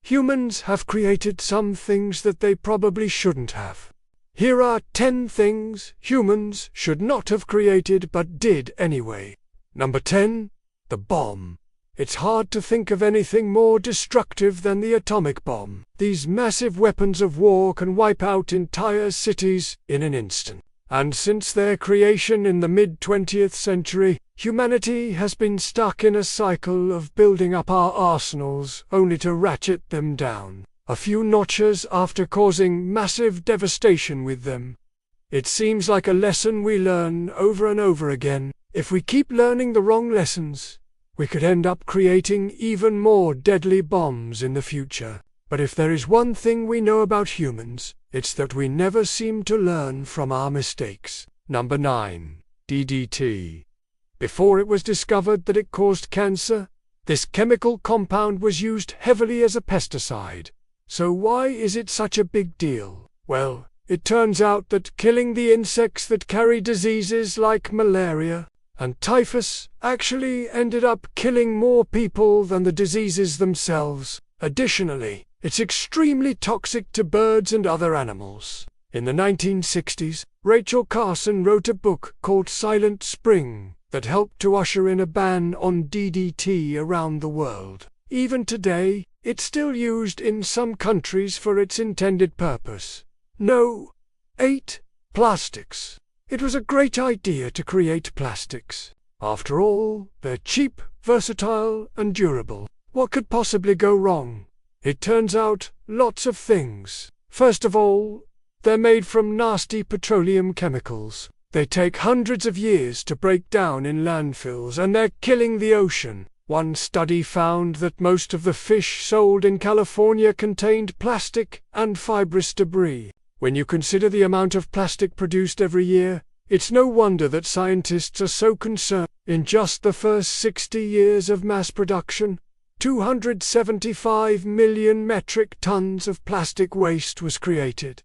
Humans have created some things that they probably shouldn't have. Here are 10 things humans should not have created but did anyway. Number 10. The bomb. It's hard to think of anything more destructive than the atomic bomb. These massive weapons of war can wipe out entire cities in an instant. And since their creation in the mid-20th century, humanity has been stuck in a cycle of building up our arsenals only to ratchet them down a few notches after causing massive devastation with them. It seems like a lesson we learn over and over again. If we keep learning the wrong lessons, we could end up creating even more deadly bombs in the future. But if there is one thing we know about humans, it's that we never seem to learn from our mistakes. Number 9. DDT. Before it was discovered that it caused cancer, this chemical compound was used heavily as a pesticide. So why is it such a big deal? Well, it turns out that killing the insects that carry diseases like malaria and typhus actually ended up killing more people than the diseases themselves. Additionally, it's extremely toxic to birds and other animals. In the 1960s, Rachel Carson wrote a book called Silent Spring that helped to usher in a ban on DDT around the world. Even today, it's still used in some countries for its intended purpose. No. 8. Plastics. It was a great idea to create plastics. After all, they're cheap, versatile, and durable. What could possibly go wrong? It turns out, lots of things. First of all, they're made from nasty petroleum chemicals. They take hundreds of years to break down in landfills, and they're killing the ocean. One study found that most of the fish sold in California contained plastic and fibrous debris. When you consider the amount of plastic produced every year, it's no wonder that scientists are so concerned. In just the first 60 years of mass production, 275 million metric tons of plastic waste was created.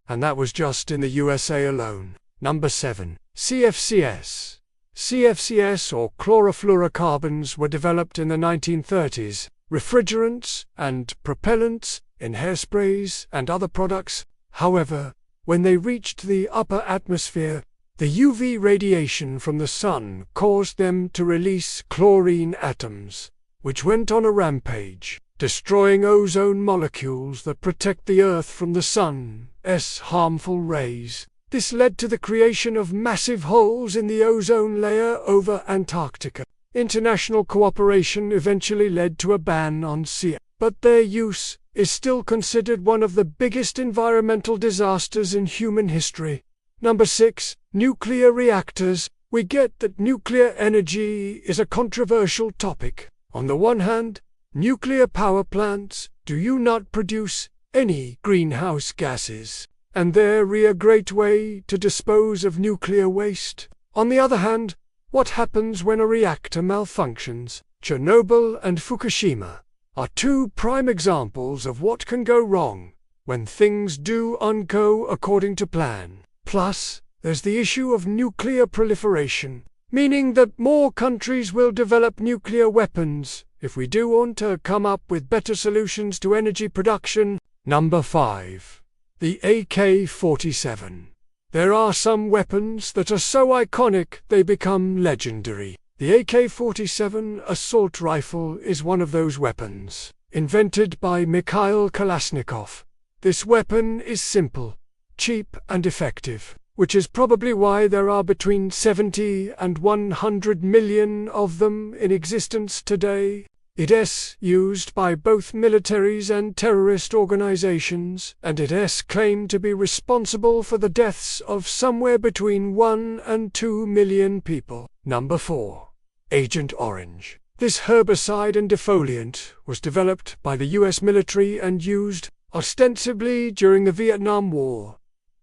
And that was just in the USA alone. Number 7. CFCs. CFCs, or chlorofluorocarbons, were developed in the 1930s. Refrigerants and propellants in hairsprays and other products. However, when they reached the upper atmosphere, the UV radiation from the sun caused them to release chlorine atoms, which went on a rampage, destroying ozone molecules that protect the Earth from the sun's harmful rays. This led to the creation of massive holes in the ozone layer over Antarctica. International cooperation eventually led to a ban on CFCs, but their use is still considered one of the biggest environmental disasters in human history. Number 6. Nuclear reactors. We get that nuclear energy is a controversial topic. On the one hand, nuclear power plants do not produce any greenhouse gases, and they're a great way to dispose of nuclear waste. On the other hand, what happens when a reactor malfunctions? Chernobyl and Fukushima are two prime examples of what can go wrong when things do not go according to plan. Plus, there's the issue of nuclear proliferation, meaning that more countries will develop nuclear weapons if we do want to come up with better solutions to energy production. Number 5. The AK-47. There are some weapons that are so iconic they become legendary. The AK-47 assault rifle is one of those weapons. Invented by Mikhail Kalashnikov, this weapon is simple, cheap and effective, which is probably why there are between 70 and 100 million of them in existence today. It is used by both militaries and terrorist organizations, and it is claimed to be responsible for the deaths of somewhere between 1 and 2 million people. Number 4. Agent Orange. This herbicide and defoliant was developed by the US military and used ostensibly during the Vietnam War.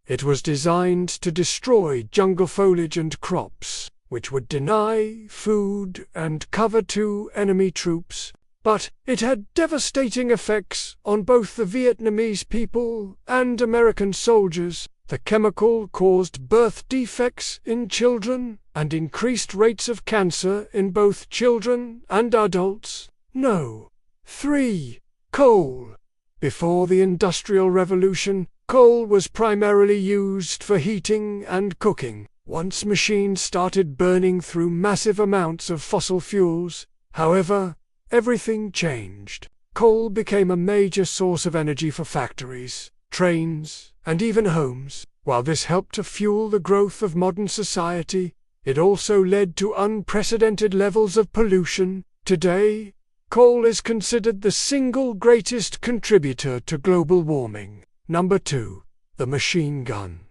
It was designed to destroy jungle foliage and crops, which would deny food and cover to enemy troops. But it had devastating effects on both the Vietnamese people and American soldiers. The chemical caused birth defects in children and increased rates of cancer in both children and adults. No. 3. Coal. Before the Industrial Revolution, coal was primarily used for heating and cooking. Once machines started burning through massive amounts of fossil fuels, however, everything changed. Coal became a major source of energy for factories, trains, and even homes. While this helped to fuel the growth of modern society, it also led to unprecedented levels of pollution. Today, coal is considered the single greatest contributor to global warming. Number 2. The machine gun.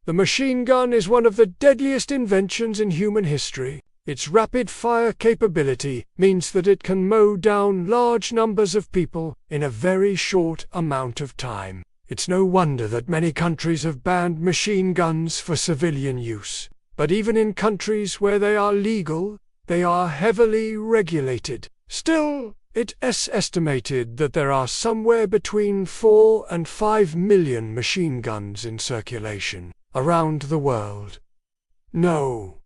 The machine gun is one of the deadliest inventions in human history. Its rapid-fire capability means that it can mow down large numbers of people in a very short amount of time. It's no wonder that many countries have banned machine guns for civilian use. But even in countries where they are legal, they are heavily regulated. Still, it is estimated that there are somewhere between 4 and 5 million machine guns in circulation around the world. No.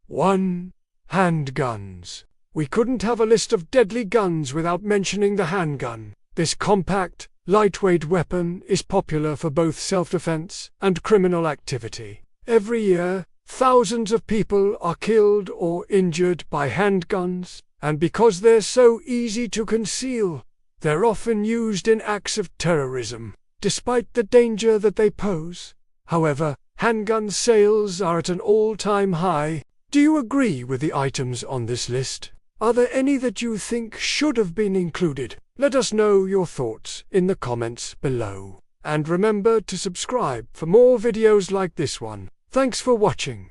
1. Handguns. We couldn't have a list of deadly guns without mentioning the handgun. This compact, lightweight weapon is popular for both self-defense and criminal activity. Every year, thousands of people are killed or injured by handguns, and because they're so easy to conceal, they're often used in acts of terrorism, despite the danger that they pose. However, handgun sales are at an all-time high. Do you agree with the items on this list? Are there any that you think should have been included? Let us know your thoughts in the comments below. And remember to subscribe for more videos like this one. Thanks for watching.